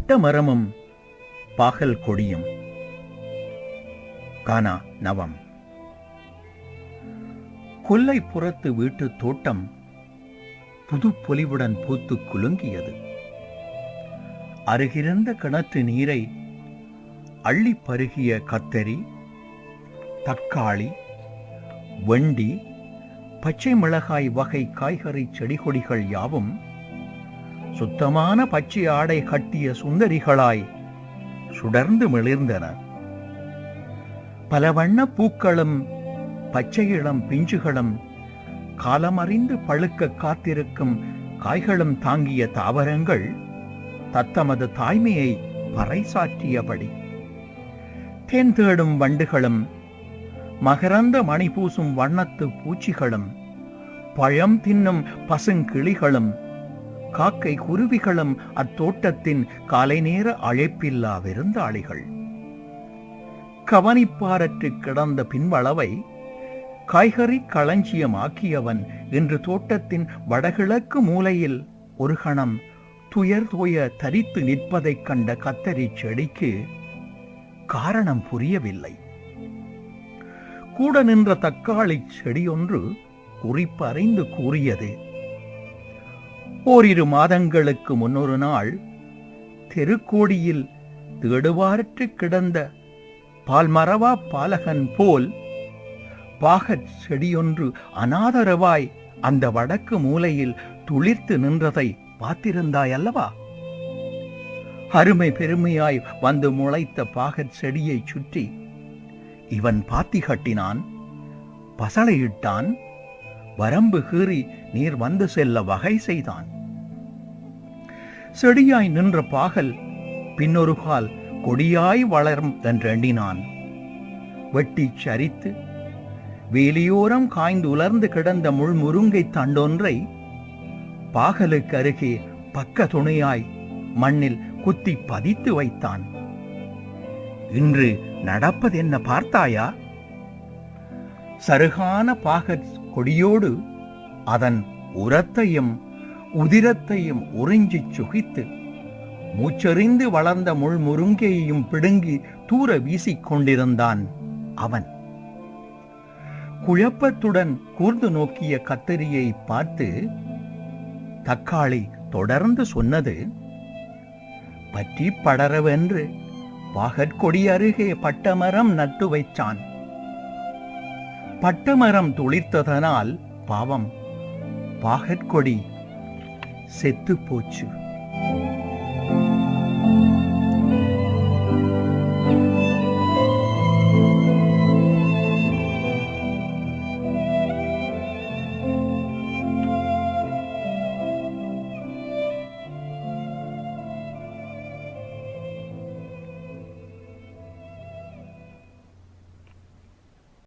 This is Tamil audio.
பட்டமரமும் பாகல் கொடியும். கானா நவம். கொல்லைப்புறத்து வீட்டு தோட்டம் புது பொலிவுடன் பூத்து குலுங்கியது. அருகிருந்த கிணற்று நீரை அள்ளி பருகிய கத்தரி, தக்காளி, வெண்டி, பச்சை மிளகாய் வகை காய்கறி செடிகொடிகள் யாவும் சுத்தமான பச்சை ஆடை கட்டிய சுந்தரிகளாய் சுடர்ந்து மிளிர்ந்தன. பல வண்ண பூக்களும் பச்சை இளம் பிஞ்சுகளும் காலமறிந்து பழுக்க காத்திருக்கும் காய்களும் தாங்கிய தாவரங்கள் தத்தமது தாய்மையை பறைசாற்றியபடி தேன் தேடும் வண்டுகளும் மகரந்த மணி பூசும் வண்ணத்து பூச்சிகளும் பழம் தின்னும் பசுங்கிளிகளும் காக்கை குருவிகளும் அத்தோட்டத்தின் காலை நேர அழைப்பில்லா விருந்தாளிகள். கவனிப்பாரற்று கிடந்த பின்வளவை காய்கறி களஞ்சியமாக்கியவன் இன்று தோட்டத்தின் வடகிழக்கு மூலையில் ஒரு கணம் துயர் தோய தரித்து நிற்பதைக் கண்ட கத்தரி செடிக்கு காரணம் புரியவில்லை. கூட நின்ற தக்காளி செடியொன்று குறிப்பறிந்து கூறியது, ஓரிரு மாதங்களுக்கு முன்னொரு நாள் தெருக்கோடியில் தேடுவாரற்று கிடந்த பால்மரவா பாலகன் போல் பாகற் செடியொன்று அனாதரவாய் அந்த வடக்கு மூலையில் துளிர்த்து நின்றதை பார்த்திருந்தாயல்லவா? அருமை பெருமையாய் வந்து முளைத்த பாகற் செடியை சுற்றி இவன் பாத்தி கட்டினான், பசளையிட்டான், வரம்பு கீறி நீர் வந்து செல்ல வகை செய்தான். செடியாய் நின்ற பாகல் பின்னொரு கால் கொடியாய் வளரும் என்றெண்ணினான். வெட்டி சரித்து வேலியோரம் காய்ந்து உலர்ந்து கிடந்த முள்முருங்கை தண்டொன்றை பாகலுக்கு அருகே பக்க துணையாய் மண்ணில் குத்தி பதித்து வைத்தான். இன்று நடப்பதென்ன பார்த்தாயா? சருகான பாகற் கொடியோடு அதன் உரத்தையும் உதிரத்தையும் உறிஞ்சி சுகித்து மூச்செறிந்து வளர்ந்த முள்முருங்கையையும் பிடுங்கி தூர வீசிக்கொண்டிருந்தான் அவன். குழப்பத்துடன் கூர்ந்து நோக்கிய கத்தரியை பார்த்து தக்காளி தொடர்ந்து சொன்னது, பற்றி படரவென்று பாகற்கொடி அருகே பட்டமரம் நட்டு வைச்சான். பட்டமரம் துளிர்த்ததனால் பாவம் பாகற்கொடி செத்து போச்சு.